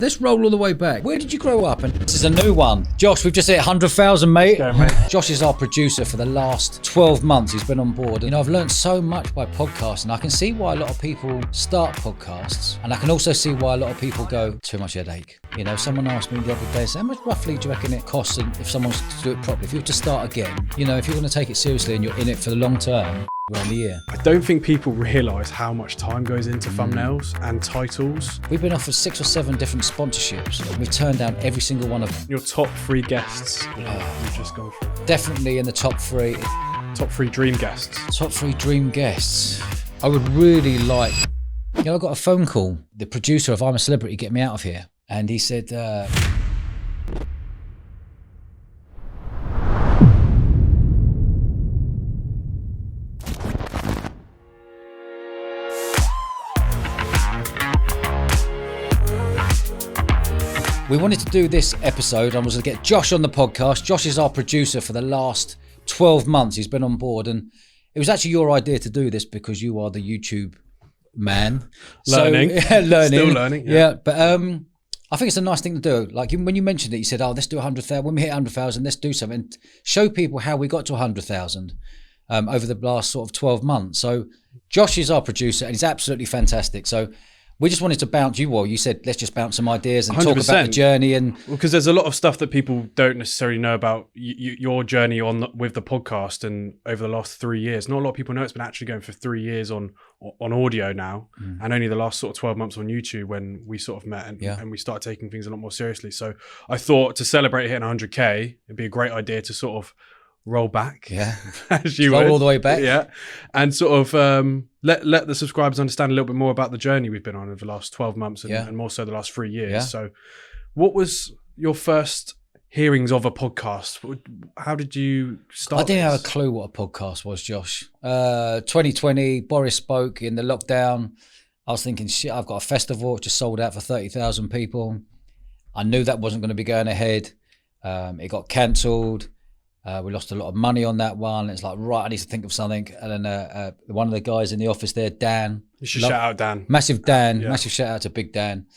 Let's roll all the way back. Where did you grow up? And this is a new one. Josh, we've just hit 100,000, mate. Go, mate. Josh is our producer for the last 12 months. He's been on board. You know, I've learned so much by podcasting. I can see why a lot of people start podcasts. And I can also see why a lot of people go, too much headache. You know, someone asked me the other day, how much roughly do you reckon it costs if someone wants to do it properly? If you were to start again, you know, if you're going to take it seriously and you're in it for the long term, we're on the year. I don't think people realise how much time goes into thumbnails and titles. We've been offered 6 or 7 different sponsorships. We've turned down every single one of them. Your top 3 guests you've just gone through. Definitely in the top 3. Top 3 dream guests. Top 3 dream guests. I would really like, you know, I got a phone call. The producer of I'm a Celebrity, Get Me Out of Here. And he said, we wanted to do this episode and was going to get Josh on the podcast. Josh is our producer for the last 12 months. He's been on board, and it was actually your idea to do this because you are the YouTube man. Learning. So, learning. Still learning. Yeah, but I think it's a nice thing to do. Like when you mentioned it, you said, let's do 100,000. When we hit 100,000, let's do something. And show people how we got to 100,000 over the last sort of 12 months. So Josh is our producer and he's absolutely fantastic. So we just wanted to bounce you all. You said, let's just bounce some ideas and 100%. talk about the journey. And because there's a lot of stuff that people don't necessarily know about your journey with the podcast and over the last 3 years. Not a lot of people know it's been actually going for 3 years on audio now, and only the last sort of 12 months on YouTube when we sort of met and we started taking things a lot more seriously. So I thought to celebrate hitting 100K, it'd be a great idea to sort of roll back, as you roll all the way back, and sort of let the subscribers understand a little bit more about the journey we've been on over the last 12 months and more so the last 3 years. So what was your first hearings of a podcast? How did you start? I didn't have a clue what a podcast was, Josh. 2020, Boris spoke in the lockdown. I was thinking, shit, I've got a festival, it just sold out for 30,000 people. I knew that wasn't going to be going ahead. It got cancelled. We lost a lot of money on that one. It's like, right, I need to think of something. And then one of the guys in the office there, Dan. You should shout out Dan. Massive Dan. Yeah. Massive shout out to Big Dan.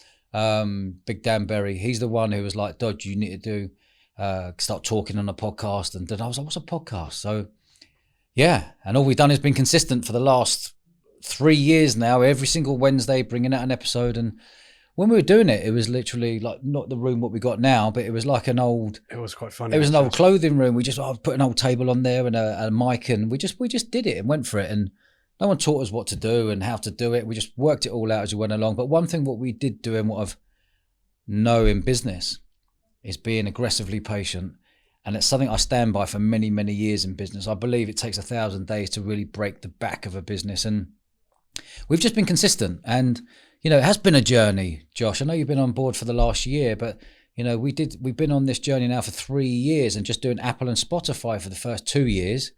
Big Dan Berry. He's the one who was like, Dodge, you need to start talking on a podcast. And then I was like, what's a podcast? So, yeah. And all we've done is been consistent for the last 3 years now, every single Wednesday, bringing out an episode. And when we were doing it, it was literally like not the room what we got now, but it was like an old. It was quite funny. It was an old clothing room. We just put an old table on there and a mic, and we just did it and went for it. And no one taught us what to do and how to do it. We just worked it all out as we went along. But one thing what we did do and what I've know in business is being aggressively patient, and it's something I stand by for many, many years in business. I believe it takes 1,000 days to really break the back of a business, and we've just been consistent. And you know, it has been a journey, Josh. I know you've been on board for the last year, but you know, we've been on this journey now for 3 years and just doing Apple and Spotify for the first 2 years.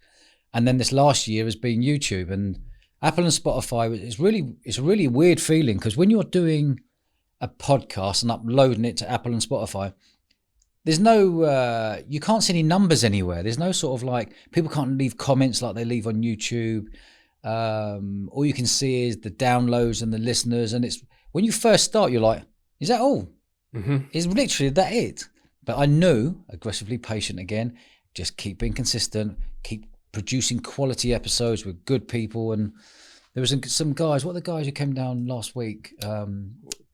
And then this last year has been YouTube. And Apple and Spotify, it's a really weird feeling, because when you're doing a podcast and uploading it to Apple and Spotify, there's no, you can't see any numbers anywhere. There's no sort of like, people can't leave comments like they leave on YouTube. All you can see is the downloads and the listeners, and it's when you first start, you're like, is that all? Is literally that it? But I knew, aggressively patient again, just keep being consistent, keep producing quality episodes with good people. And there was some guys, what are the guys who came down last week?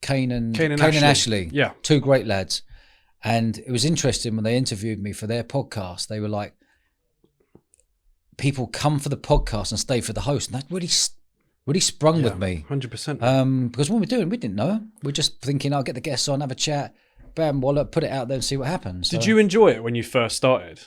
Kane and Ashley. Yeah, 2 great lads. And it was interesting when they interviewed me for their podcast. They were like, people come for the podcast and stay for the host, and that really sprung with me. 100%. Because when we're doing, we didn't know. We're just thinking, I'll get the guests on, have a chat, bam, wallop, put it out there and see what happens. Did you enjoy it when you first started?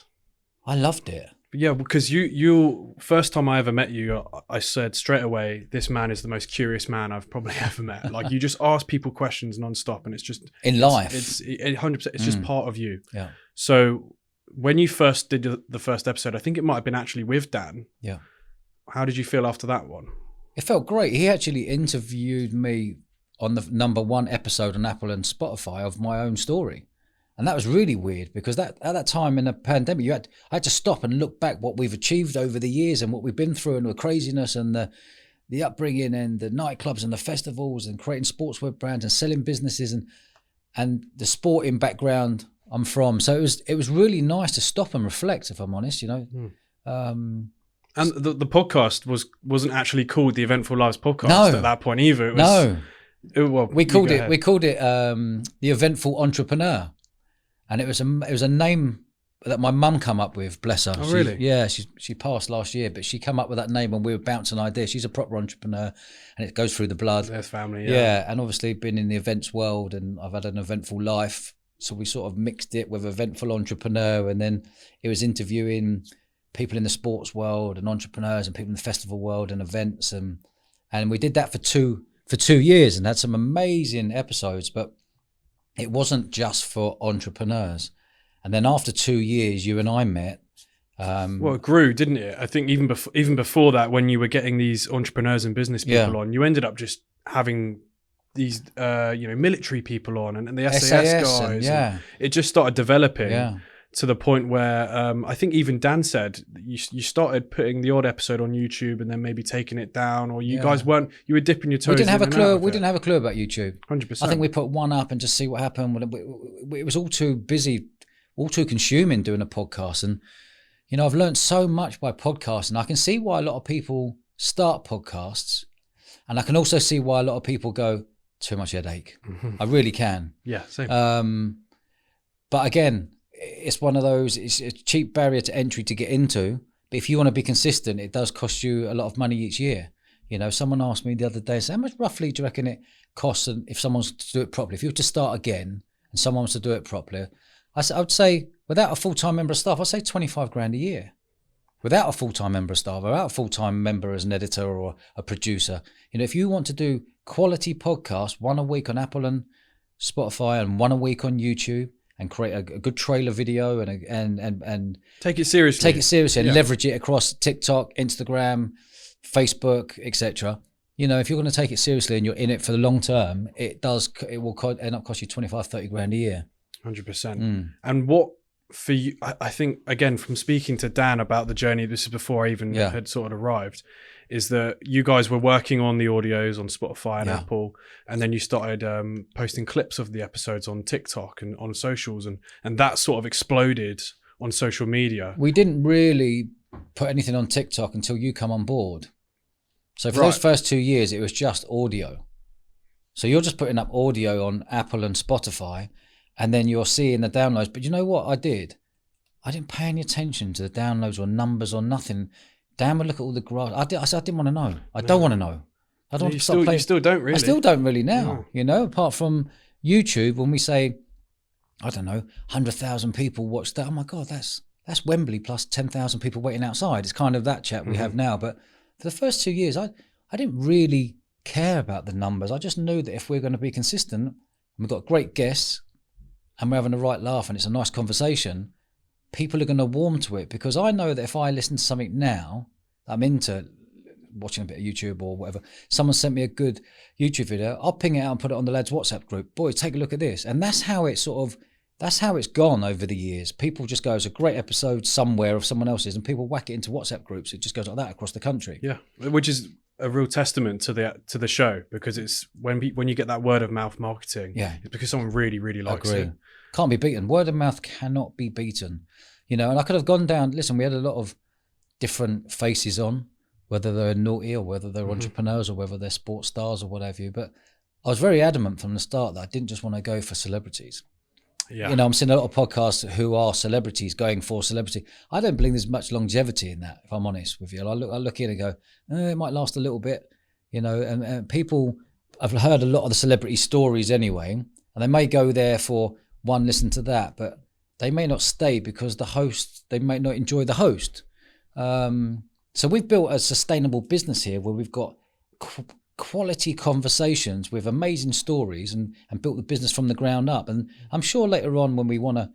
I loved it. Yeah, because you first time I ever met you, I said straight away, this man is the most curious man I've probably ever met. Like, you just ask people questions non-stop, and it's just in life. It's 100%. It's just part of you. Yeah. So when you first did the first episode, I think it might have been actually with Dan. Yeah. How did you feel after that one? It felt great. He actually interviewed me on the #1 episode on Apple and Spotify of my own story. And that was really weird, because at that time in the pandemic, I had to stop and look back what we've achieved over the years and what we've been through, and the craziness and the upbringing and the nightclubs and the festivals and creating sportswear brands and selling businesses. and the sporting background I'm from. So it was really nice to stop and reflect, if I'm honest, you know. And the podcast wasn't actually called the Eventful Lives podcast No. at that point either. It was, No. Well, We called go ahead. the Eventful Entrepreneur, and it was a name that my mum come up with. Bless her. Oh, really? She passed last year, but she come up with that name when we were bouncing ideas. She's a proper entrepreneur, and it goes through the blood. Their family, Yeah, and obviously been in the events world, and I've had an eventful life, so we sort of mixed it with Eventful Entrepreneur, and then it was interviewing people in the sports world and entrepreneurs and people in the festival world and events, and we did that for 2 years and had some amazing episodes, but it wasn't just for entrepreneurs. And then after 2 years, you and I met. Well, it grew, didn't it? I think even before that, when you were getting these entrepreneurs and business people on, you ended up just having these military people on and the SAS guys. And it just started developing to the point where I think even Dan said you started putting the odd episode on YouTube and then maybe taking it down, or you guys weren't. You were dipping your toes. We didn't have a clue. We didn't have a clue about YouTube. 100%. I think we put one up and just see what happened. It was all too busy, all too consuming doing a podcast. And you know, I've learned so much by podcasting. I can see why a lot of people start podcasts, and I can also see why a lot of people go, too much headache. I really can. Yeah, same. But again, it's one of those, it's a cheap barrier to entry to get into. But if you want to be consistent, it does cost you a lot of money each year. You know, someone asked me the other day, so how much roughly do you reckon it costs if someone's to do it properly? If you were to start again and someone wants to do it properly, I would say without a full-time member of staff, I'd say 25 grand a year. Without a full-time member of staff, without a full-time member as an editor or a producer. You know, if you want to do quality podcasts, one a week on Apple and Spotify and one a week on YouTube, and create a good trailer video and take it seriously, and leverage it across TikTok, Instagram, Facebook, etc. You know, if you're going to take it seriously and you're in it for the long term, it will end up cost you 25, 30 grand a year. 100%. And what for you, I think, again, from speaking to Dan about the journey, this is before I even had sort of arrived, is that you guys were working on the audios on Spotify and Apple, and then you started posting clips of the episodes on TikTok and on socials, and that sort of exploded on social media. We didn't really put anything on TikTok until you come on board. So for those first 2 years, it was just audio. So you're just putting up audio on Apple and Spotify, and then you're seeing the downloads. But you know what I did? I didn't pay any attention to the downloads or numbers or nothing. Dan would look at all the graphs. I said I didn't want to know. I don't want to know. I don't want to start playing. You still don't really. I still don't really now. You know, apart from YouTube, when we say, I don't know, 100,000 people watch that. Oh my God, that's Wembley plus 10,000 people waiting outside. It's kind of that chat we have now. But for the first 2 years, I didn't really care about the numbers. I just knew that if we're going to be consistent, and we've got great guests, and we're having a right laugh, and it's a nice conversation, people are going to warm to it, because I know that if I listen to something now, I'm into watching a bit of YouTube or whatever, someone sent me a good YouTube video, I'll ping it out and put it on the lads' WhatsApp group. Boys, take a look at this. And that's how it's gone over the years. People just go, it's a great episode somewhere of someone else's, and people whack it into WhatsApp groups. It just goes like that across the country. Yeah, which is a real testament to the show, because it's when you get that word of mouth marketing, it's because someone really, really likes it. Can't be beaten. Word of mouth cannot be beaten. You know, and I could have gone down. Listen, we had a lot of different faces on, whether they're naughty or whether they're entrepreneurs or whether they're sports stars or whatever. But I was very adamant from the start that I didn't just want to go for celebrities. Yeah. You know, I'm seeing a lot of podcasts who are celebrities going for celebrity. I don't believe there's much longevity in that, if I'm honest with you. I look in and go, it might last a little bit, you know, and people, I've heard a lot of the celebrity stories anyway, and they may go there for one, listen to that, but they may not stay because the host, they may not enjoy the host. So we've built a sustainable business here where we've got quality conversations with amazing stories and built the business from the ground up. And I'm sure later on when we want to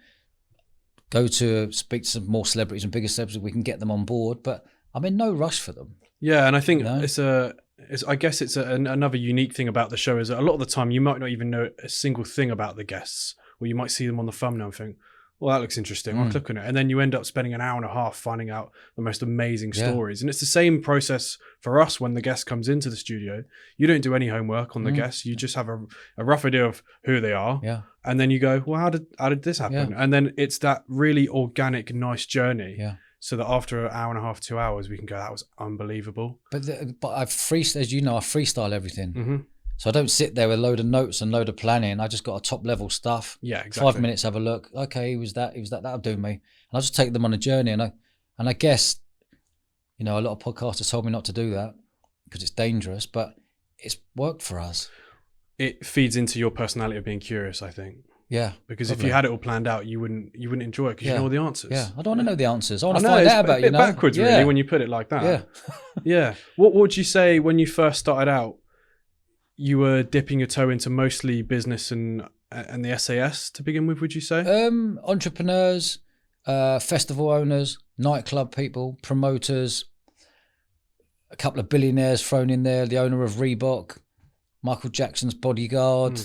go to speak to some more celebrities and bigger celebrities, we can get them on board, but I'm in no rush for them. Yeah, and I think I guess it's another unique thing about the show is that a lot of the time you might not even know a single thing about the guests, or you might see them on the thumbnail and think, well, that looks interesting. I'll click on it. And then you end up spending an hour and a half finding out the most amazing stories. And it's the same process for us when the guest comes into the studio. You don't do any homework on the guest. You just have a rough idea of who they are. Yeah. And then you go, well, how did this happen? Yeah. And then it's that really organic, nice journey. Yeah. So that after an hour and a half, 2 hours, we can go, that was unbelievable. But as you know, I freestyle everything. Mm-hmm. So I don't sit there with a load of notes and load of planning. I just got a top level stuff. Yeah, exactly. 5 minutes, have a look. Okay, he was that. That'll do me. And I'll just take them on a journey. And I guess, you know, a lot of podcasters told me not to do that because it's dangerous, but it's worked for us. It feeds into your personality of being curious, I think. Yeah. Because probably. if you had it all planned out, you wouldn't enjoy it because you know all the answers. Yeah. I don't want to know the answers. I want to find out about it. It's a bit backwards, really, when you put it like that. Yeah. Yeah. What would you say when you first started out? You were dipping your toe into mostly business and the SAS to begin with, would you say? Entrepreneurs, festival owners, nightclub people, promoters, a couple of billionaires thrown in there, the owner of Reebok, Michael Jackson's bodyguard.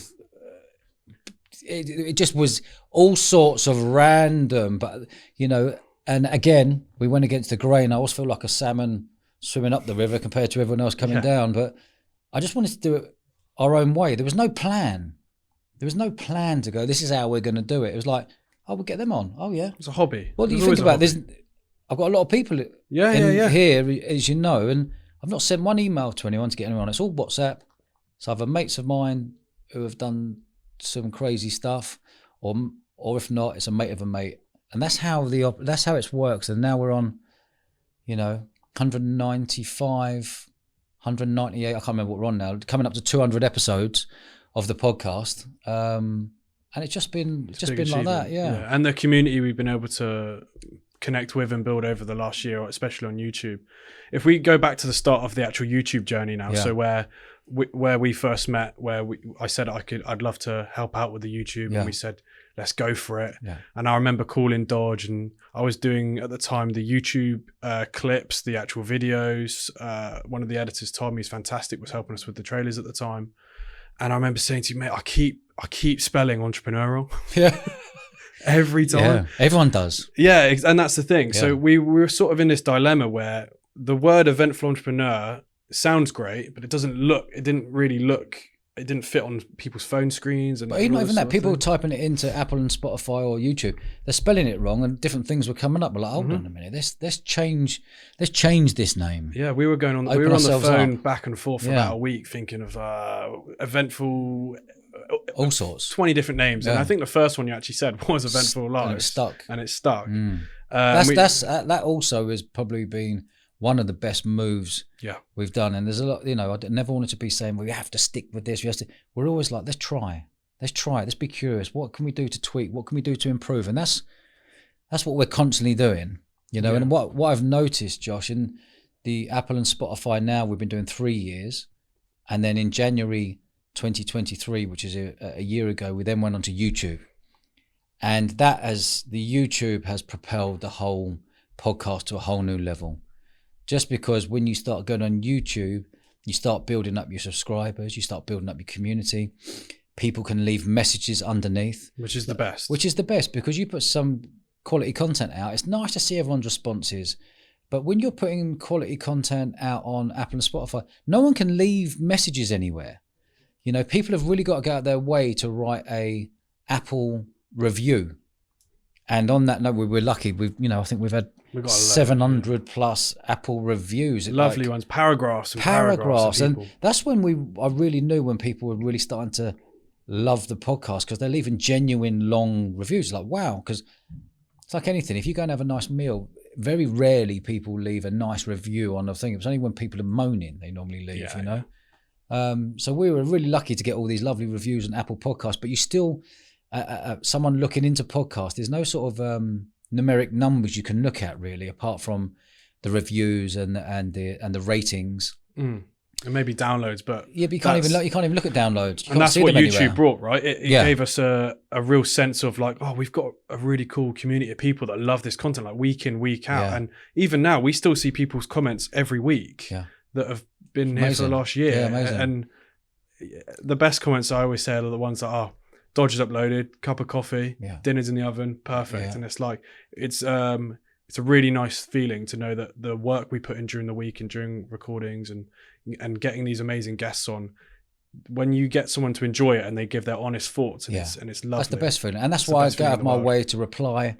It just was all sorts of random, but, you know, and again, we went against the grain. I always feel like a salmon swimming up the river compared to everyone else coming down, but I just wanted to do it our own way. There was no plan. There was no plan to go, this is how we're going to do it. It was like, oh, we'll get them on. Oh, yeah. It's a hobby. What do you think about this? I've got a lot of people here, as you know, and I've not sent one email to anyone to get anyone on. It's all WhatsApp. It's either mates of mine who have done some crazy stuff, or if not, it's a mate of a mate. And that's how it works. And now we're on, you know, 195, 198, I can't remember what we're on now, coming up to 200 episodes of the podcast. And it's just been like that, yeah. And the community we've been able to connect with and build over the last year, especially on YouTube. If we go back to the start of the actual YouTube journey now, so where we first met, I said I'd love to help out with the YouTube, and we said, let's go for it. Yeah. And I remember calling Dodge, and I was doing at the time the YouTube clips, the actual videos. One of the editors, Tommy, is fantastic, was helping us with the trailers at the time. And I remember saying to you, mate, I keep spelling entrepreneurial. Yeah. Every time. Yeah. Everyone does. Yeah, and that's the thing. Yeah. So we were sort of in this dilemma where the word Eventful Entrepreneur sounds great, but it didn't fit on people's phone screens. And but not even that, people were typing it into Apple and Spotify or YouTube, they're spelling it wrong and different things were coming up. We're like, hold on a minute, let's change this name. Yeah, we were on the phone back and forth for about a week thinking of Eventful, all sorts, 20 different names. And I think the first one you actually said was Eventful Live. And it stuck. That also has probably been one of the best moves we've done. And there's a lot, you know, I never wanted to be saying, well, we have to stick with this. We're always like, let's try it. Let's be curious. What can we do to tweak? What can we do to improve? And that's what we're constantly doing, you know. And what I've noticed, Josh, in the Apple and Spotify now, we've been doing 3 years. And then in January 2023, which is a year ago, we then went on to YouTube. And the YouTube has propelled the whole podcast to a whole new level. Just because when you start going on YouTube, you start building up your subscribers, you start building up your community. People can leave messages underneath. Which is the best. Which is the best, because you put some quality content out. It's nice to see everyone's responses. But when you're putting quality content out on Apple and Spotify, no one can leave messages anywhere. You know, people have really got to go out their way to write a Apple review. And on that note, we're lucky. I think we've had 700 plus Apple reviews. Lovely ones, paragraphs. And that's when I really knew when people were really starting to love the podcast, because they're leaving genuine long reviews. Like, wow, because it's like anything. If you go and have a nice meal, very rarely people leave a nice review on the thing. It's only when people are moaning they normally leave, you know. So we were really lucky to get all these lovely reviews on Apple Podcasts, but you still... someone looking into podcasts, there's no sort of numeric numbers you can look at really, apart from the reviews and the ratings, and maybe downloads. But but you can't even look at downloads. And that's what YouTube brought, right? It gave us a real sense of like, oh, we've got a really cool community of people that love this content, like week in, week out. And even now, we still see people's comments every week that have been here for the last year. Yeah, amazing. And the best comments I always say are the ones that are, Dodge is uploaded, cup of coffee, Yeah. dinner's in the oven, perfect. Yeah. And it's like, it's a really nice feeling to know that the work we put in during the week and during recordings and getting these amazing guests on, when you get someone to enjoy it and they give their honest thoughts, and it's lovely. That's the best feeling. And that's It's the why I best go feeling out in of the my world. way to reply,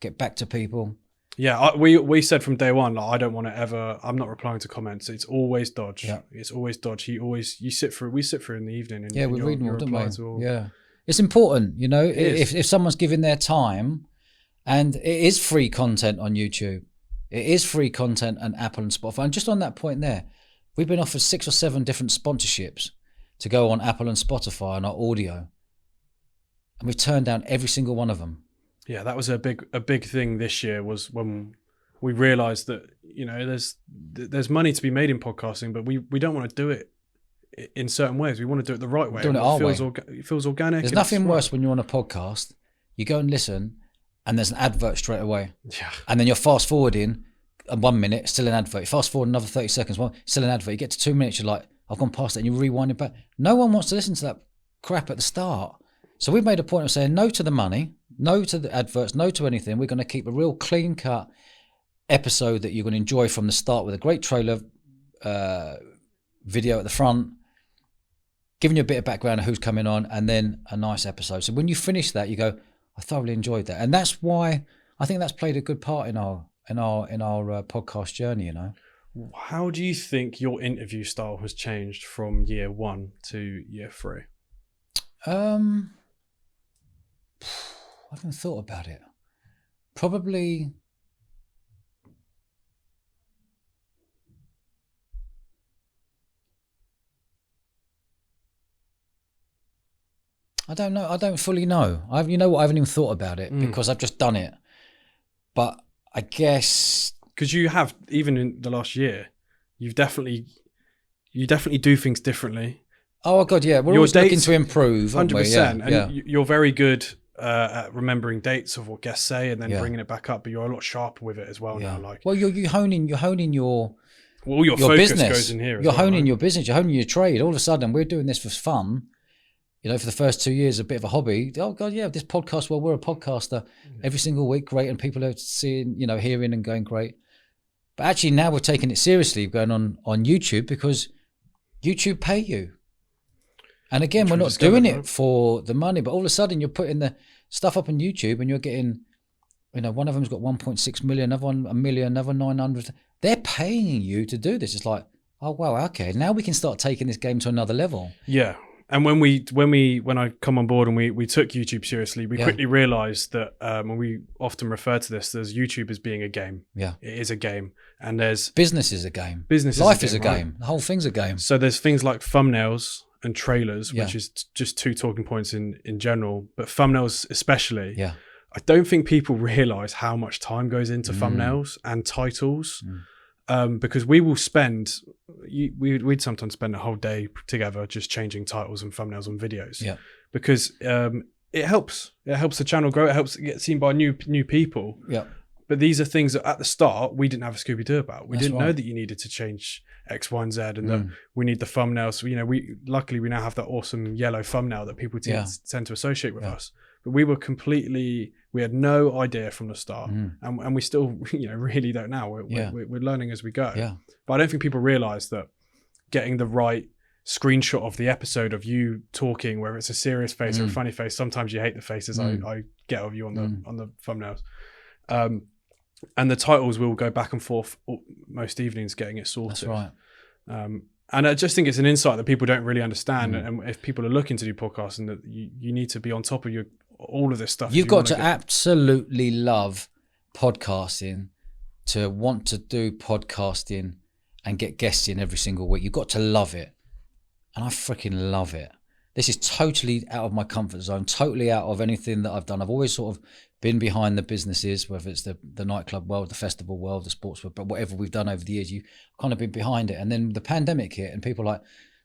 get back to people. Yeah, we said from day one, like, I don't want to ever. I'm not replying to comments. It's always Dodge. Yeah. It's always Dodge. We sit through in the evening. And, Yeah, and we read them all, don't reply we? to all. Yeah. It's important, you know, is. if someone's giving their time, and it is free content on YouTube. It is free content on Apple and Spotify. And just on that point there, we've been offered 6 or 7 different sponsorships to go on Apple and Spotify on our audio. And we've turned down every single one of them. Yeah, that was a big thing this year, was when we realized that, you know, there's money to be made in podcasting, but we don't want to do it in certain ways. We want to do it the right way. Doing it our way. It feels organic. There's and nothing it's worse right. when you're on a podcast, you go and listen, and there's an advert straight away. Yeah. And then you're fast forwarding, and 1 minute, still an advert. You fast forward another 30 seconds, still an advert. You get to 2 minutes, you're like, I've gone past it, and you rewind it back. No one wants to listen to that crap at the start. So we've made a point of saying no to the money, no to the adverts, no to anything. We're going to keep a real clean cut episode that you're going to enjoy from the start, with a great trailer video at the front, giving you a bit of background of who's coming on, and then a nice episode. So when you finish that, you go, I thoroughly enjoyed that. And that's why I think that's played a good part in our podcast journey, you know. How do you think your interview style has changed from year 1 to year 3? I haven't thought about it. Probably I don't know. I don't fully know. You know what? I haven't even thought about it because I've just done it. But I guess because you have, even in the last year, you definitely do things differently. Oh God, yeah. We're always looking to improve, aren't we? 100%. Yeah. And you're very good at remembering dates of what guests say and then bringing it back up. But you're a lot sharper with it as well now. Like, well, you're honing your all your focus business goes in here. You're honing your business. You're honing your trade. All of a sudden, we're doing this for fun. You know, for the first 2 years, a bit of a hobby. Oh God, yeah, this podcast. Well, we're a podcaster every single week. Great, and people are seeing, you know, hearing and going great. But actually, now we're taking it seriously, going on YouTube, because YouTube pay you. And again, we're not doing it for the money, but all of a sudden you're putting the stuff up on YouTube and you're getting, you know, one of them's got 1.6 million, another one 1 million, another 900. They're paying you to do this. It's like, oh wow, okay, now we can start taking this game to another level. Yeah. And when I come on board and we took YouTube seriously, we quickly realized that when we often refer to this, there's YouTube as being a game. Yeah. It is a game. And there's business is a game. Life is a game. Right? The whole thing's a game. So there's things like thumbnails and trailers, which is just 2 talking points in general, but thumbnails especially. Yeah. I don't think people realize how much time goes into thumbnails and titles. Because we will we'd sometimes spend a whole day together just changing titles and thumbnails on videos. Yeah. Because it helps the channel grow. It helps it get seen by new people. Yeah. But these are things that at the start we didn't have a Scooby-Doo about. We didn't know that you needed to change X, Y, and Z, and that we need the thumbnail. So, you know, luckily we now have that awesome yellow thumbnail that people tend to associate with us. But we had no idea from the start, and we still, you know, really don't now. We're learning as we go. Yeah. But I don't think people realize that getting the right screenshot of the episode of you talking, whether it's a serious face or a funny face, sometimes you hate the faces I get of you on the thumbnails. And the titles will go back and forth most evenings getting it sorted. That's right. And I just think it's an insight that people don't really understand. And if people are looking to do podcasting, that you need to be on top of all of this stuff. You've got to absolutely love podcasting to want to do podcasting and get guests in every single week. You've got to love it. And I freaking love it. This is totally out of my comfort zone, totally out of anything that I've done. I've always sort of been behind the businesses, whether it's the nightclub world, the festival world, the sports world, but whatever we've done over the years, you've kind of been behind it. And then the pandemic hit and people are like,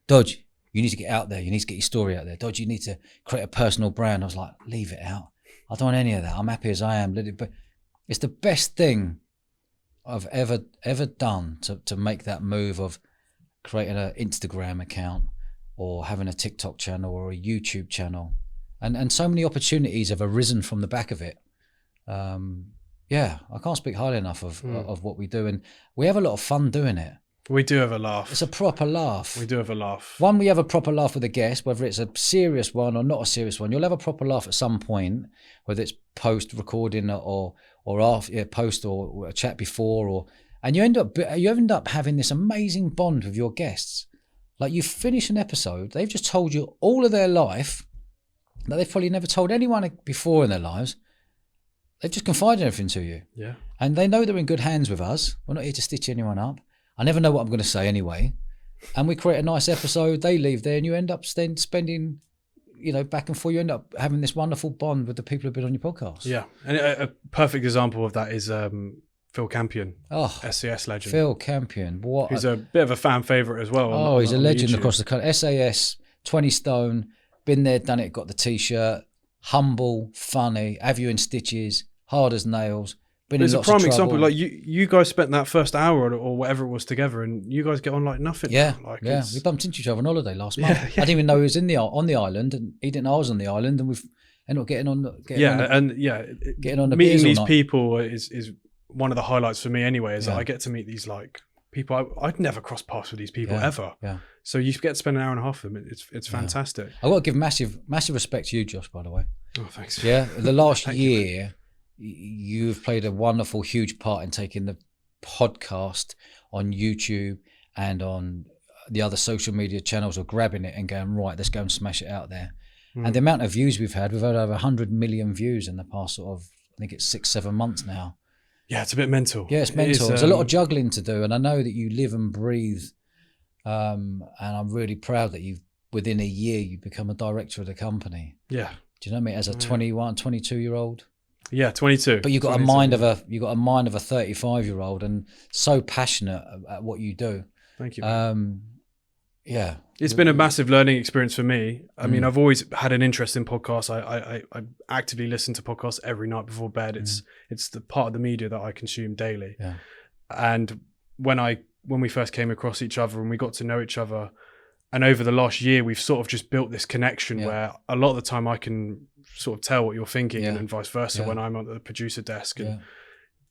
Dodge, you need to get out there. You need to get your story out there. Dodge, you need to create a personal brand. I was like, leave it out. I don't want any of that. I'm happy as I am. But it's the best thing I've ever done to make that move of creating an Instagram account or having a TikTok channel or a YouTube channel. and so many opportunities have arisen from the back of it. Yeah, I can't speak highly enough of what we do, and we have a lot of fun doing it. We do have a laugh. It's a proper laugh. We do have a laugh. One, we have a proper laugh with a guest, whether it's a serious one or not a serious one. You'll have a proper laugh at some point, whether it's post recording or after post or a chat before, and you end up having this amazing bond with your guests. Like, you finish an episode, they've just told you all of their life that they've probably never told anyone before in their lives. They've just confided everything to you. Yeah. And they know they're in good hands with us. We're not here to stitch anyone up. I never know what I'm going to say anyway. And we create a nice episode, they leave there, and you end up spending, back and forth. You end up having this wonderful bond with the people who've been on your podcast. Yeah. And a perfect example of that is Phil Campion, SAS legend. Phil Campion. He's a bit of a fan favourite as well. He's a legend across the country. SAS, 20 stone, been there, done it, got the T-shirt, humble, funny, have you in stitches, hard as nails. It's a prime example. Like you guys spent that first hour or whatever it was together, and you guys get on like nothing. Yeah, we bumped into each other on holiday last month. I didn't even know he was on the island, and he didn't know I was on the island, and we've ended up getting on the meeting these people is one of the highlights for me anyway. Is that I get to meet these like people I'd never crossed paths with these people ever. Yeah. So you get to spend an hour and a half with them. It's fantastic. I've got to give massive respect to you, Josh, by the way. Oh, thanks. Yeah, the last year. You've played a wonderful, huge part in taking the podcast on YouTube and on the other social media channels, or grabbing it and going, right, let's go and smash it out there. And the amount of views we've had over 100 million views in the past I think it's 6-7 months now. Yeah, it's a bit mental. Yeah, it's mental. There's a lot of juggling to do, and I know that you live and breathe. And I'm really proud that within a year, you become a director of the company. Yeah. Do you know what I mean? As a 21, 22-year-old. Yeah, 22. But you've got a mind of a 35-year-old, and so passionate at what you do. Thank you. Yeah, it's been a massive learning experience for me. I mean, I've always had an interest in podcasts. I actively listen to podcasts every night before bed. It's the part of the media that I consume daily. Yeah. And when we first came across each other and we got to know each other, and over the last year, we've sort of just built this connection where a lot of the time I can sort of tell what you're thinking, and then vice versa when I'm at the producer desk. And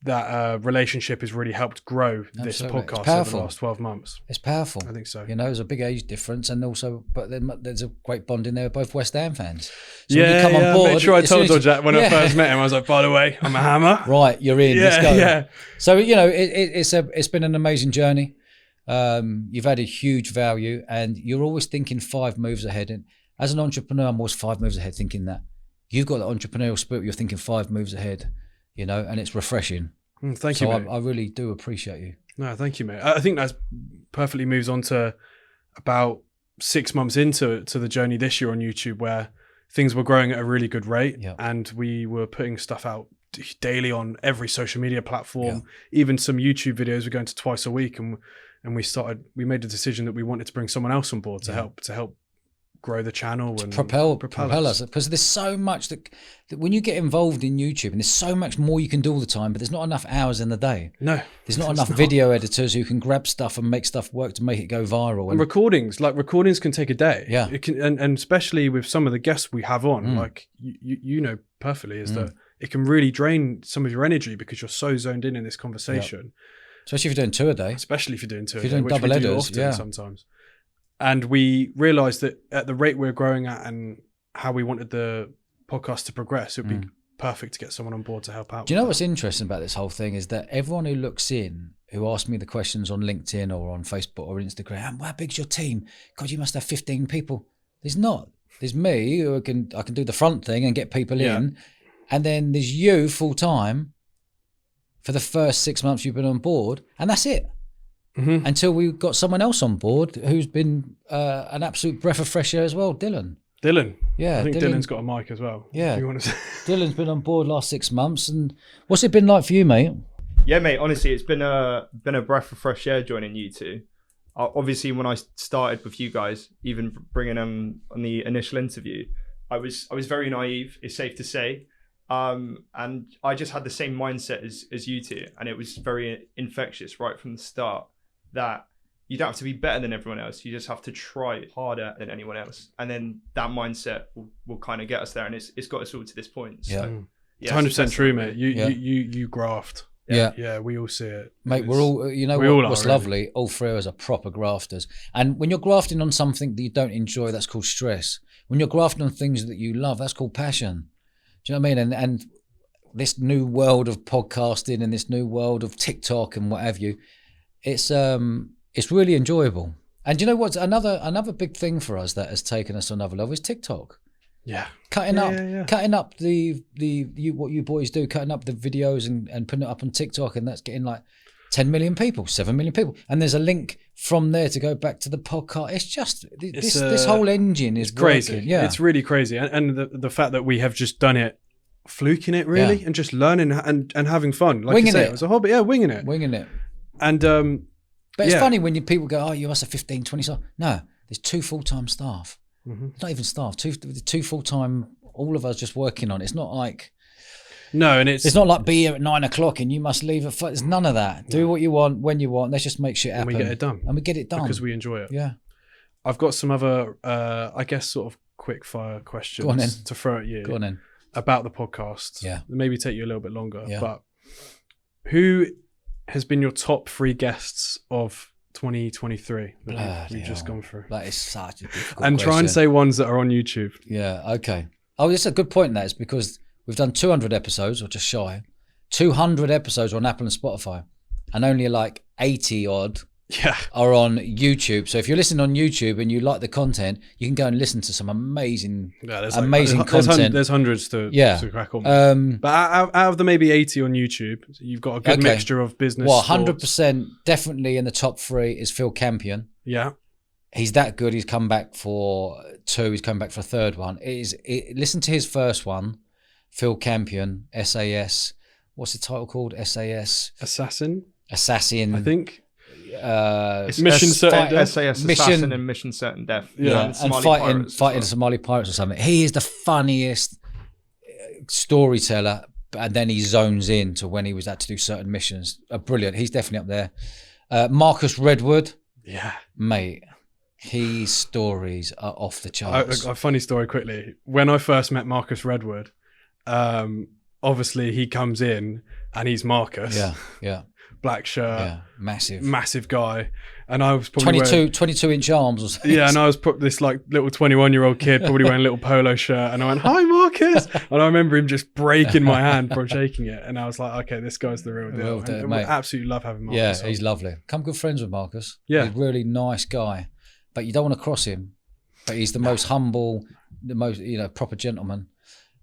that relationship has really helped grow this podcast over the last 12 months. It's powerful. I think so. There's a big age difference, and also, but there's a great bond in there. Both West Ham fans. So when you come on board, I made sure I told George that when I first met him. I was like, by the way, I'm a hammer. Right, you're in. Let's go. Yeah. So it's been an amazing journey. You've added huge value, and you're always thinking 5 moves ahead. And as an entrepreneur, I'm always 5 moves ahead, thinking that you've got the entrepreneurial spirit. You're thinking 5 moves ahead, and it's refreshing. Thank you, mate. I really do appreciate you. No, thank you, mate. I think that perfectly moves on to about 6 months into the journey this year on YouTube, where things were growing at a really good rate, and we were putting stuff out daily on every social media platform. Even some YouTube videos were going to twice a week, and we made the decision that we wanted to bring someone else on board to help grow the channel and propel us, because there's so much that when you get involved in YouTube, and there's so much more you can do all the time, but there's not enough hours in the day. No, there's not enough video editors who can grab stuff and make stuff work to make it go viral. And recordings can take a day. Yeah, it can, and especially with some of the guests we have on, like you know perfectly, is that it can really drain some of your energy because you're so zoned in this conversation. Especially if you're doing 2 a day. Especially if you're doing 2 a day, which double we do headers, often sometimes. And we realised that at the rate we're growing at and how we wanted the podcast to progress, it would be perfect to get someone on board to help out. Do you know what's interesting about this whole thing is that everyone who looks in, who asks me the questions on LinkedIn or on Facebook or Instagram, how big's your team? God, you must have 15 people. There's not. There's me who I can do the front thing and get people in. And then there's you full time for the first 6 months you've been on board, and that's it. Until we got someone else on board who's been an absolute breath of fresh air as well, Dylan. Yeah, I think Dylan's got a mic as well. Yeah, Dylan's been on board last 6 months. And what's it been like for you, mate? Yeah, mate. Honestly, it's been a breath of fresh air joining you two. Obviously, when I started with you guys, even bringing them on the initial interview, I was very naive. It's safe to say. And I just had the same mindset as you two, and it was very infectious right from the start, that you don't have to be better than everyone else. You just have to try harder than anyone else. And then that mindset will kind of get us there. And it's got us all to this point. So, it's 100% true, mate. You graft. Yeah. We all see it. Mate, we're all, what's lovely, all three of us are proper grafters. And when you're grafting on something that you don't enjoy, that's called stress. When you're grafting on things that you love, that's called passion. Do you know what I mean? And this new world of podcasting and this new world of TikTok and what have you, it's really enjoyable. And you know what's another big thing for us that has taken us to another level is TikTok. Yeah. Cutting up the what you boys do, cutting up the videos and putting it up on TikTok, and that's getting like 10 million people, 7 million people. And there's a link from there to go back to the podcast. It's just this whole engine is crazy. Working. Yeah. It's really crazy. And the fact that we have just done it, fluking it really, and just learning and having fun. Like winging you say, it. It was a hobby. Yeah, winging it. And but it's funny when people go, oh, you must have 15, 20 staff. No, there's 2 full-time staff. Not even staff, two full-time, all of us just working on it. It's not like... No, and it's not like be here at 9 o'clock and you must leave at 5. There's none of that. Do what you want, when you want. Let's just make shit happen. And we get it done. And we get it done. Because we enjoy it. Yeah. I've got some other, I guess, sort of quick fire questions to throw at you. Go on then. About the podcast. Yeah. Maybe take you a little bit longer. Yeah. But who has been your top 3 guests of 2023 that we've just gone through? That is such a difficult and question. try and say ones that are on YouTube. Yeah, okay. Oh, it's a good point, that is, because we've done 200 episodes, or just shy. 200 episodes on Apple and Spotify, and only like 80 odd are on YouTube. So if you're listening on YouTube and you like the content, you can go and listen to some amazing content. There's hundreds to crack on. But out of the maybe 80 on YouTube, you've got a good mixture of business. Well, 100% definitely in the top 3 is Phil Campion. Yeah. He's that good. He's come back for 2. He's come back for a 3rd one. Listen to his first one, Phil Campion, SAS. What's the title called? SAS? Assassin, I think. It's Mission Certain Death. SAS Assassin and Mission Certain Death. Yeah, and fighting the Somali pirates or something. He is the funniest storyteller, and then he zones in to when he was had to do certain missions. Brilliant. He's definitely up there. Marcus Redwood. Yeah. Mate, his stories are off the charts. A funny story quickly. When I first met Marcus Redwood, obviously he comes in and he's Marcus. Yeah. Black shirt, massive guy, and I was probably 22-inch arms or something. Yeah, and I was this like little 21-year-old kid, probably wearing a little polo shirt, and I went, "Hi, Marcus," and I remember him just breaking my hand from shaking it, and I was like, "Okay, this guy's the real deal." And we absolutely love having Marcus. Yeah, he's lovely. Come good friends with Marcus. Yeah, he's a really nice guy, but you don't want to cross him. But he's the most humble, the most proper gentleman.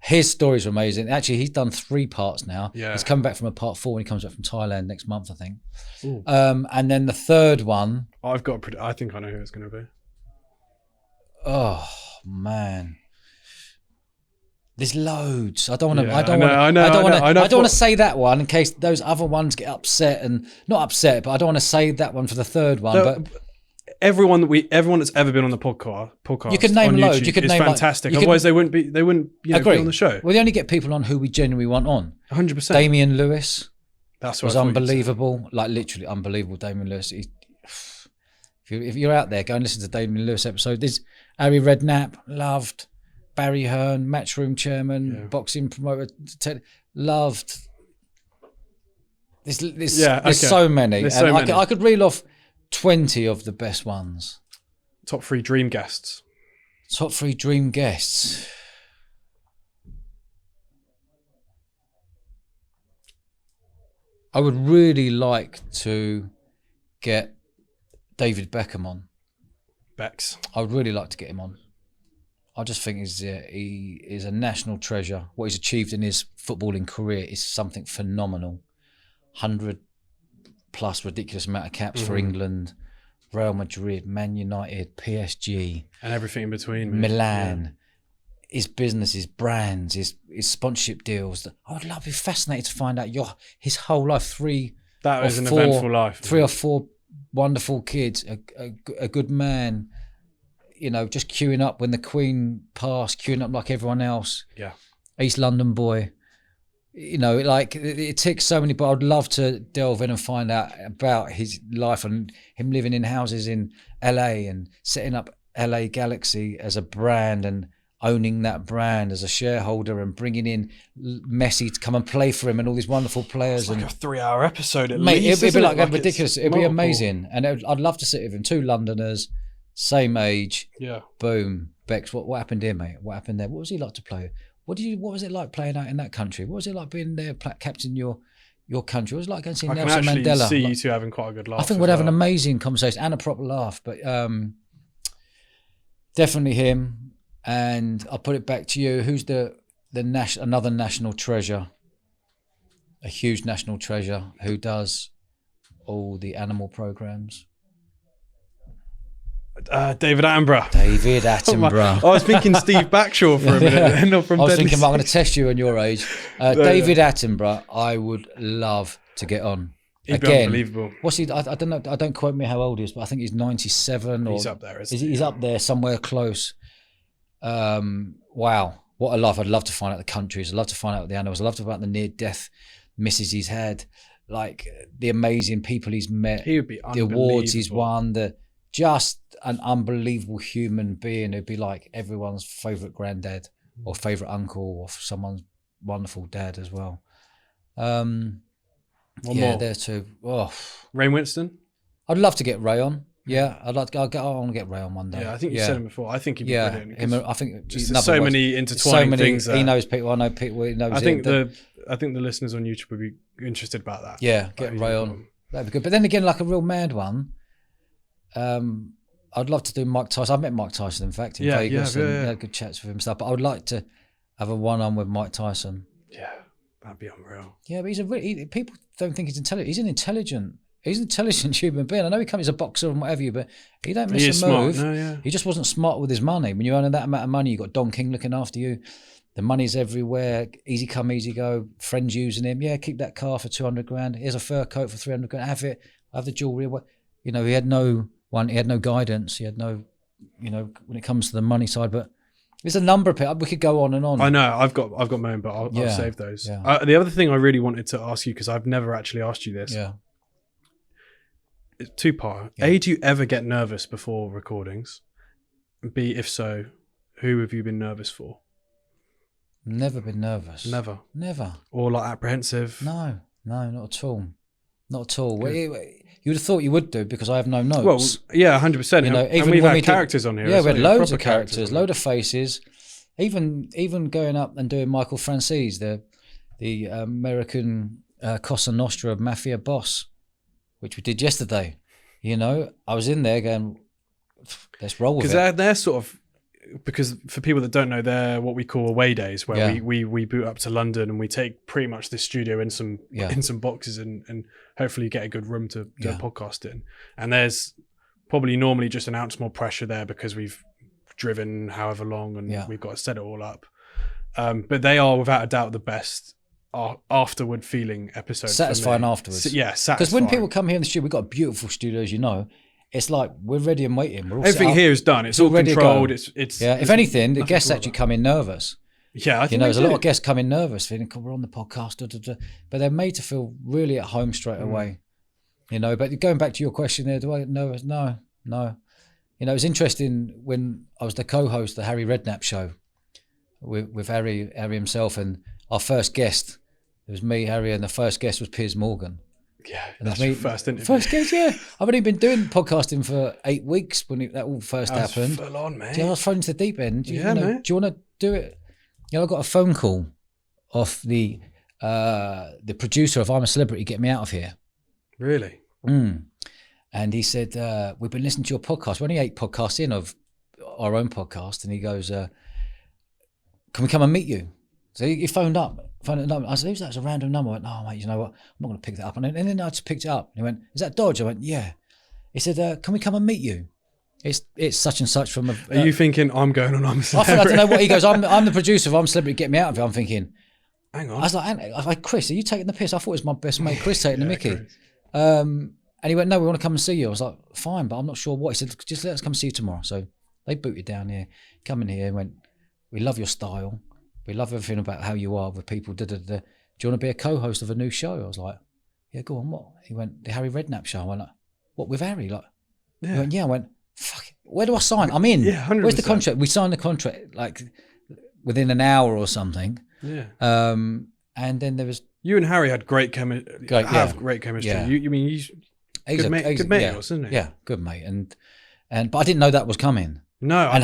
His stories are amazing. Actually, he's done 3 parts now. Yeah. He's coming back from a part 4 when he comes back from Thailand next month, I think. And then the 3rd one. I think I know who it's going to be. Oh man, there's loads. I don't want to. Yeah, I don't want to say that one in case those other ones get upset and not upset. But I don't want to say that one for the 3rd one. But everyone that's ever been on the podcast, you could name on loads. YouTube You could is name fantastic. Otherwise, they wouldn't be be on the show. Well, they only get people on who we genuinely want on. 100%. Damian Lewis, that's was unbelievable. Like literally unbelievable. Damian Lewis. If you're out there, go and listen to Damian Lewis episode. There's Harry Redknapp, loved. Barry Hearn, Matchroom chairman, boxing promoter, loved. There's so many. There's so many. I could reel off 20 of the best ones. Top 3 dream guests. Top 3 dream guests. I would really like to get David Beckham on. Bex. I would really like to get him on. I just think he is a national treasure. What he's achieved in his footballing career is something phenomenal. 100+ ridiculous amount of caps for England, Real Madrid, Man United, PSG, and everything in between. Milan. His business, his brands, his sponsorship deals. I would be fascinated to find out his whole life. That was an eventful life. 3 or 4 wonderful kids, a good man. Just queuing up when the Queen passed, queuing up like everyone else. Yeah. East London boy. you know, like it ticks so many. But I'd love to delve in and find out about his life and him living in houses in LA and setting up LA Galaxy as a brand and owning that brand as a shareholder and bringing in Messi to come and play for him and all these wonderful players. It's like a 3-hour episode at mate, least. It'd be like Like ridiculous. It'd be amazing, and I'd love to sit with him. 2 Londoners, same age. Yeah. Boom, Bex. What happened here, mate? What happened there? What was he like to play? What was it like playing out in that country? What was it like being there, captain your country? What was it like going to see Nelson Mandela? I can actually see you two having quite a good laugh. I think we'd have an amazing conversation and a proper laugh. But definitely him. And I'll put it back to you. Who's another national treasure? A huge national treasure who does all the animal programs? David Attenborough. David Attenborough. I was thinking Steve Backshaw for a minute. Not from I was Deadly thinking, I'm going to test you on your age. David Attenborough, I would love to get on. He'd be Again, unbelievable. What's he? I don't know. I don't quote me how old he is, but I think he's 97. He's up there, isn't he? He's up there somewhere close. Wow, what a love. I'd love to find out the countries. I'd love to find out the animals. I'd love to find out the near-death misses he's had, like the amazing people he's met. He would be the awards he's won. Just an unbelievable human being who'd be like everyone's favourite granddad or favourite uncle or someone's wonderful dad as well. One more. There too. Oh, Ray Winston. I'd love to get Ray on. Yeah, I want to get Ray on one day. Yeah, I think you said him before. I think he'd be brilliant. I think there's so many intertwining things. He knows people. I know people. He knows. I think the listeners on YouTube would be interested about that. Yeah, get Ray on. That'd be good. But then again, like a real mad one. I'd love to do Mike Tyson. I've met Mike Tyson, in fact, in Vegas, and had good chats with him and stuff. But I would like to have a one-on with Mike Tyson. Yeah, that'd be unreal. Yeah, but people don't think he's intelligent. He's an intelligent human being. I know he comes as a boxer and whatever, but he don't miss a move. No, yeah. He just wasn't smart with his money. When you're earning that amount of money, you've got Don King looking after you. The money's everywhere. Easy come, easy go. Friends using him. Yeah, keep that car for 200 grand. Here's a fur coat for 300 grand. Have it. Have the jewelry. You know, he had no guidance. He had no, when it comes to the money side. But there's a number of people. We could go on and on. I know. I've got my own, but I'll save those. Yeah. The other thing I really wanted to ask you, because I've never actually asked you this. Yeah. It's 2-part. Yeah. A, do you ever get nervous before recordings? B, if so, who have you been nervous for? Never been nervous. Never. Or like apprehensive? No, not at all. Not at all. Well, you would have thought you would do because I have no notes. Well, yeah, 100%. Even we've when had characters on here. Yeah, we had loads of characters, characters, load of faces. Even going up and doing Michael Francis, the American Cosa Nostra mafia boss, which we did yesterday. I was in there going, let's roll with it. Because they're sort of, because for people that don't know, they're what we call away days, where we boot up to London and we take pretty much this studio in some boxes and hopefully get a good room to do a podcast in. And there's probably normally just an ounce more pressure there because we've driven however long and we've got to set it all up. But they are without a doubt the best afterward feeling episodes. Satisfying afterwards. Satisfying. Because when people come here in the studio, we've got a beautiful studio, as you know. It's like we're ready and waiting. We're all everything here is done. It's all controlled. It's if anything, the guests actually come in nervous. Yeah, I think there's a lot of guests come in nervous, feeling we're on the podcast, but they're made to feel really at home straight away. But going back to your question there, do I get nervous? No. It was interesting when I was the co-host of the Harry Redknapp show with Harry himself, and our first guest. It was me, Harry, and the first guest was Piers Morgan. Yeah, that's your first interview. First guest, yeah. I've only been doing podcasting for 8 weeks when that all first happened. Full on, man. I was thrown into the deep end. Man. Do you want to do it? I got a phone call off the producer of I'm a Celebrity, Get Me Out of Here. Really? And he said, we've been listening to your podcast. We're only 8 podcasts in of our own podcast. And he goes, can we come and meet you? So he phoned up. I said, who's that? It's a random number. I went, no, mate, you know what? I'm not going to pick that up. And then I just picked it up. And he went, is that Dodge? I went, yeah. He said, can we come and meet you? It's such and such from a... Are you thinking, I'm going on I'm a Celebrity? I don't know what he goes, I'm the producer of I'm a Celebrity, Get Me Out of It. I'm thinking... Hang on. I was like, Chris, are you taking the piss? I thought it was my best mate, Chris, taking the mickey. And he went, no, we want to come and see you. I was like, fine, but I'm not sure what. He said, just let us come see you tomorrow. So they booted down here, come in here and went, we love your style. We love everything about how you are with people. Do do you want to be a co-host of a new show? I was like, yeah, go on, what? He went, the Harry Redknapp show. I went like, what, with Harry? Like, Yeah. He went, yeah. I went, fuck it. Where do I sign? I'm in. Yeah, 100%. Where's the contract? We signed the contract like within an hour or something. Yeah. And then there was... You and Harry had great chemistry. Great chemistry. Yeah. You mean, he's good mate of yours, isn't he? Yeah, good mate. But I didn't know that was coming. No, And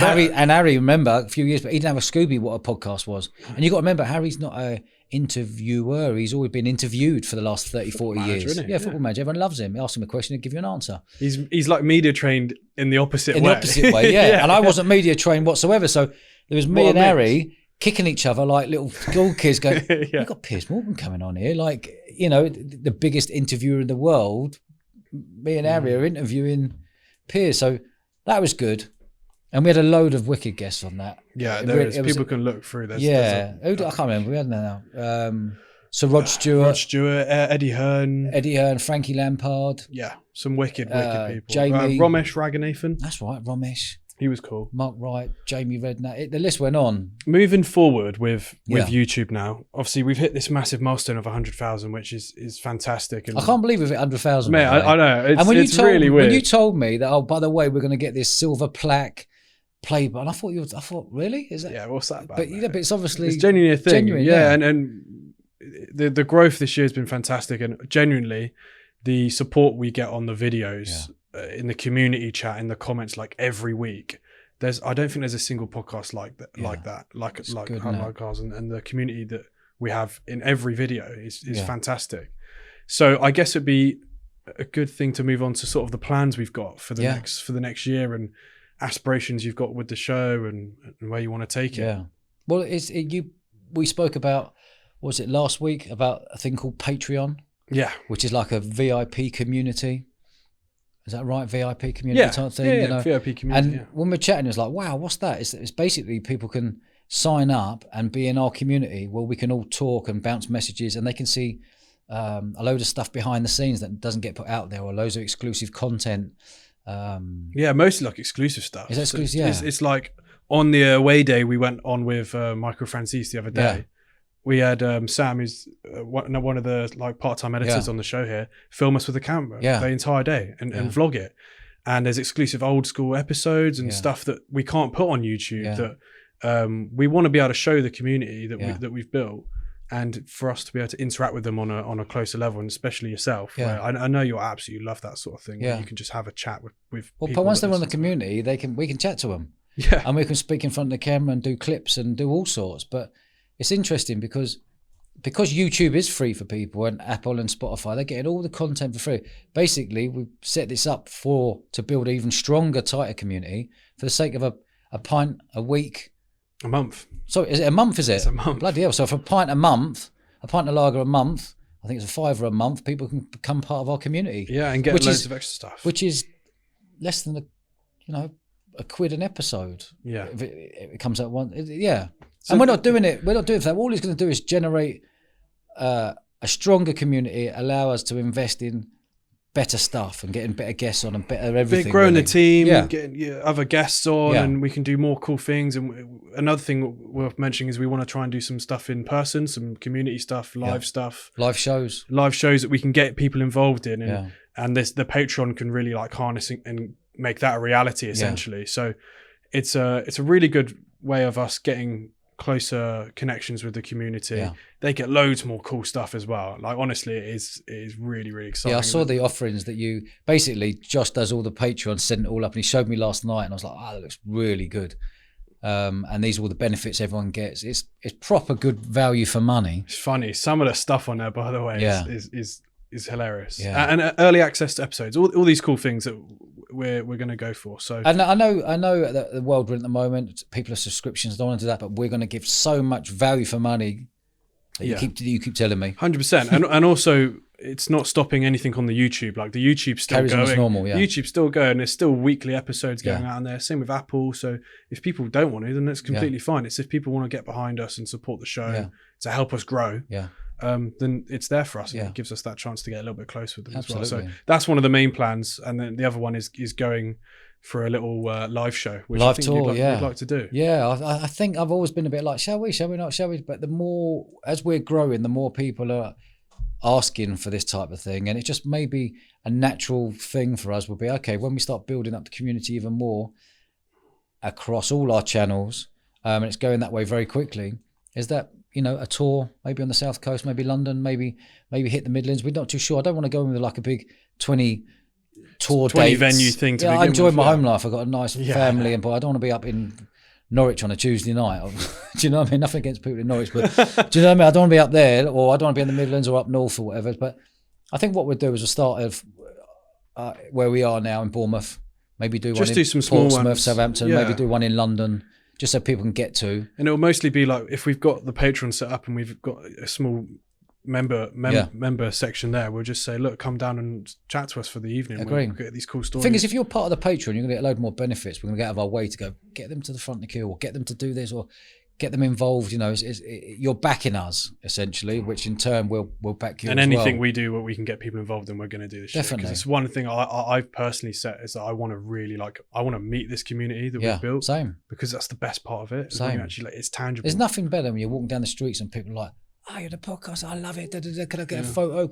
Harry, remember a few years, but he didn't have a Scooby what a podcast was. And you got to remember, Harry's not a interviewer. He's always been interviewed for the last 30, 40 manager, years. isn't he? Yeah, football manager. Everyone loves him. Ask him a question, he'll give you an answer. He's like media trained in the opposite way. In the opposite way, yeah. And I wasn't media trained whatsoever. So there was me and Harry kicking each other like little school kids going, We've got Piers Morgan coming on here. Like, you know, the biggest interviewer in the world. Me and Harry are interviewing Piers. So that was good. And we had a load of wicked guests on that. Yeah, people can look through this. Yeah. I can't remember. We had now. So Rod Stewart. Eddie Hearn, Frankie Lampard. Yeah, some wicked people. Jamie. Ramesh Raghunathan. That's right, Ramesh. He was cool. Mark Wright, Jamie Redknapp. The list went on. Moving forward with YouTube now, obviously we've hit this massive milestone of 100,000, which is fantastic. And I can't believe we've hit 100,000. Mate, I know. It's really weird. When you told me that, oh, by the way, we're going to get this silver plaque play button, I thought, really? Is that? Yeah, what's that about? But it's obviously it's genuinely a thing. Genuine, yeah. And the growth this year has been fantastic, and genuinely the support we get on the videos. In the community chat, in the comments, like every week, I don't think there's a single podcast like ours, and the community that we have in every video is fantastic. So I guess it'd be a good thing to move on to sort of the plans we've got for the next year and aspirations you've got with the show and where you want to take it. Yeah. Well, we spoke about, what was it last week, about a thing called Patreon? Yeah. Which is like a VIP community. Is that right? VIP community type thing? Yeah, you know? VIP community. And when we're chatting, it's like, wow, what's that? It's basically people can sign up and be in our community where we can all talk and bounce messages, and they can see a load of stuff behind the scenes that doesn't get put out there, or loads of exclusive content. Mostly like exclusive stuff. Is that exclusive? It's like on the away day we went on with Michael Francis the other day. Yeah. We had Sam, who's one of the like part-time editors on the show here, film us with a camera the entire day and vlog it. And there's exclusive old school episodes and stuff that we can't put on YouTube that we want to be able to show the community that we've built, and for us to be able to interact with them on a closer level, and especially yourself. Yeah. I know you absolutely love that sort of thing. Yeah. You can just have a chat with Well, people. but once they're on the community, we can chat to them. Yeah. And we can speak in front of the camera and do clips and do all sorts. But it's interesting because YouTube is free for people, and Apple and Spotify, they're getting all the content for free. Basically, we set this up to build an even stronger, tighter community for the sake of a pint a week. A month. So is it a month, is it? It's a month. Bloody hell. So for a pint of lager a month, I think it's a £5 a month, people can become part of our community. Yeah, and get loads of extra stuff. Which is less than a quid an episode. Yeah. If it comes out one. So, and we're not doing it for that. All it's going to do is generate a stronger community, allow us to invest in better stuff and getting better guests on and better everything. Growing really. the team, getting other guests on, and we can do more cool things. And another thing worth mentioning is we want to try and do some stuff in person, some community stuff, live stuff, live shows that we can get people involved in, and the Patreon can really like harness and make that a reality essentially. So it's a really good way of us getting closer connections with the community. They get loads more cool stuff as well. Like honestly, it is really, really exciting. I saw the offerings that you basically, Josh does all the Patreon, sent it all up, and he showed me last night, and I was like, that looks really good. And these are all the benefits everyone gets. It's proper good value for money. It's funny. Some of the stuff on there, by the way, is hilarious. And early access to episodes, all these cool things that we're going to go for. So and I know that the world we're in at the moment, people are subscriptions, don't want to do that, but we're going to give so much value for money that you keep telling me. 100%. and also it's not stopping anything on the YouTube. Like the YouTube's still carries going. On as normal, YouTube's still going. There's still weekly episodes going out on there. Same with Apple. So if people don't want to, then that's completely fine. It's if people want to get behind us and support the show to help us grow. Then it's there for us, and it gives us that chance to get a little bit closer with them as well. So that's one of the main plans, and then the other one is going for a little live show, which Live I think tour, you'd like to do. Yeah, I think I've always been a bit like, shall we not? But the more, as we're growing, the more people are asking for this type of thing. And it just maybe a natural thing for us will be, okay, when we start building up the community even more across all our channels, and it's going that way very quickly, is that, you know, a tour, maybe on the South Coast, maybe London, maybe hit the Midlands. We're not too sure. I don't want to go in with like a big 20 tour 20 dates. venue thing to I begin enjoy with, my yeah. home life. I've got a nice family, but I don't want to be up in Norwich on a Tuesday night. Do you know what I mean? Nothing against people in Norwich, but do you know what I mean? I don't want to be up there, or I don't want to be in the Midlands or up north or whatever. But I think what we'll do is a start of where we are now in Bournemouth. Maybe do Just one do in some small Portsmouth, ones. Southampton. Yeah. Maybe do one in London, just so people can get to. And it'll mostly be like, if we've got the Patreon set up and we've got a small member section there, we'll just say, look, come down and chat to us for the evening. Agree. We'll get these cool stories. The thing is, if you're part of the Patreon, you're going to get a load more benefits. We're going to get out of our way to go get them to the front of the queue, or get them to do this, or get them involved. You know, you're backing us essentially, which in turn will back you. And as anything well. we do where we can get people involved in, we're going to do this shit. Definitely. Because it's one thing I've personally set is that I want to really I want to meet this community that we've built. Same. Because that's the best part of it. Same. Actually, it's tangible. There's nothing better when you're walking down the streets and people are like, oh, you're the podcast, I love it. Can I get a photo?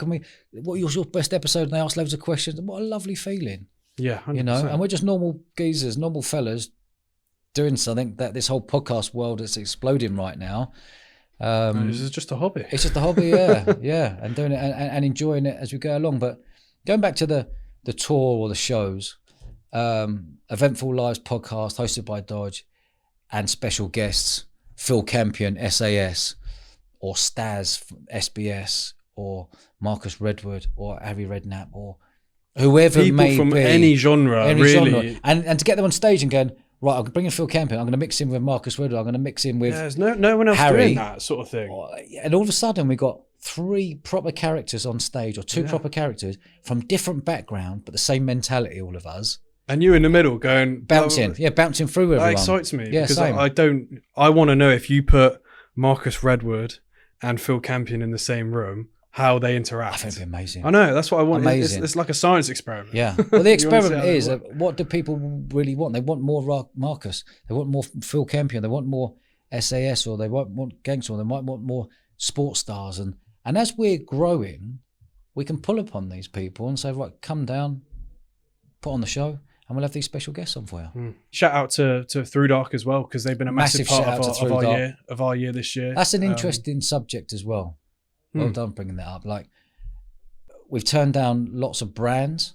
What was your best episode? And they ask loads of questions. What a lovely feeling. Yeah, 100%. You know, and we're just normal geezers, normal fellas doing something that this whole podcast world is exploding right now. This is just a hobby. It's just a hobby, yeah, and doing it and enjoying it as we go along. But going back to the tour or the shows, Eventful Lives podcast hosted by Dodge and special guests, Phil Campion, SAS, or Staz, SBS, or Marcus Redwood, or Harry Redknapp, or whoever People may from be, any genre, really. genre. And to get them on stage and going, right, I'm bringing Phil Campion, I'm going to mix in with Marcus Redwood, I'm going to mix in with There's no one else Harry, doing that sort of thing. and all of a sudden we got 3 proper characters on stage, or 2 proper characters from different background, but the same mentality, all of us. And you in the middle going... Bouncing through everyone. That excites me. Yeah, because same. I want to know if you put Marcus Redwood and Phil Campion in the same room, how they interact. I think it'd be amazing. I know, that's what I want. Amazing. It's like a science experiment. Yeah. Well, the You wanna see experiment how they is, work. what do people really want? They want more Marcus. They want more Phil Campion. They want more SAS, or they want gangster, or they might want more sports stars. And as we're growing, we can pull upon these people and say, right, come down, put on the show, and we'll have these special guests on for you. Shout out to Through Dark as well, because they've been a massive part shout out to of Through our Dark. year this year. That's an interesting subject as well. Well done bringing that up. Like, we've turned down lots of brands,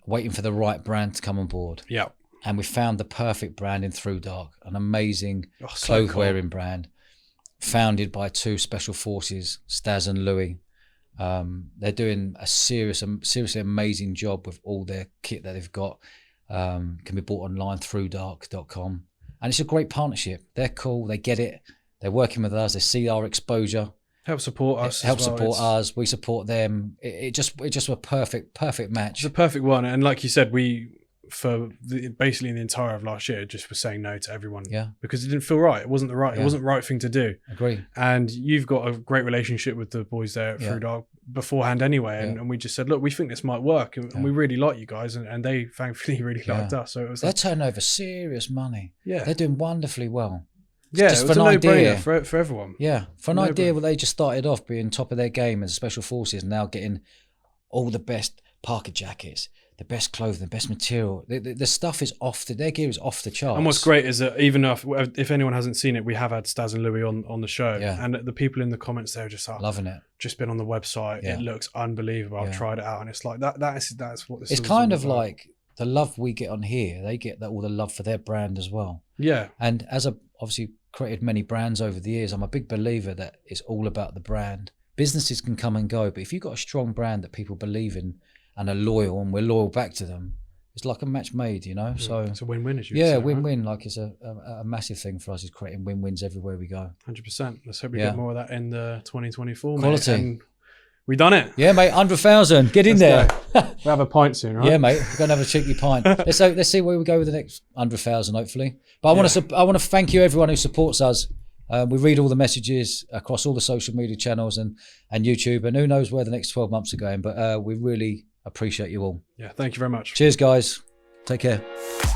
waiting for the right brand to come on board. Yeah. And we found the perfect brand in Through Dark, an amazing So clothes cool. wearing brand, founded by 2 special forces, Staz and Louis. They're doing a seriously amazing job with all their kit that they've got. Can be bought online, throughdark.com. And it's a great partnership. They're cool, they get it, they're working with us, they see our exposure. Help support us. Help as well. support It's- us, we support them. It just was a perfect match. It's a perfect one. And like you said, basically in the entire of last year, just were saying no to everyone. Yeah. Because it didn't feel right. It wasn't the right thing to do. Agree. And you've got a great relationship with the boys there at Through Dark beforehand anyway. And we just said, look, we think this might work. And we really like you guys. And they thankfully really liked us. So it was They're like, turning over serious money. Yeah. They're doing wonderfully well. yeah, just it was for a an idea. no-brainer for everyone. Yeah, for an No idea brainer. where they just started off being top of their game as special forces, now getting all the best Parker jackets, the best clothing, the best material. The stuff is their gear is off the charts. And what's great is that even if anyone hasn't seen it, we have had Staz and Louis on the show. Yeah. And the people in the comments there are just like, Loving it. just been on the website. Yeah. It looks unbelievable. I've Yeah. tried it out. And it's like, that's what this It's is kind all of about. like the love we get on here. They get all the love for their brand as well. Yeah. And as I've obviously created many brands over the years, I'm a big believer that it's all about the brand. Businesses can come and go, but if you've got a strong brand that people believe in and are loyal, and we're loyal back to them, it's like a match made, you know? So It's a win-win, as you yeah, say, win-win. Like, it's a massive thing for us, is creating win-wins everywhere we go. 100%. Let's hope we Yeah. get more of that in the 2024. Quality. Mate. And we done it. Yeah, mate, 100,000. Get in there. We'll have a pint soon, right? Yeah, mate. We're gonna have a cheeky pint. Let's see where we go with the next 100,000, hopefully. But I want to thank you, everyone who supports us. We read all the messages across all the social media channels and YouTube, and who knows where the next 12 months are going. But we really appreciate you all. Yeah. Thank you very much. Cheers, guys. Take care.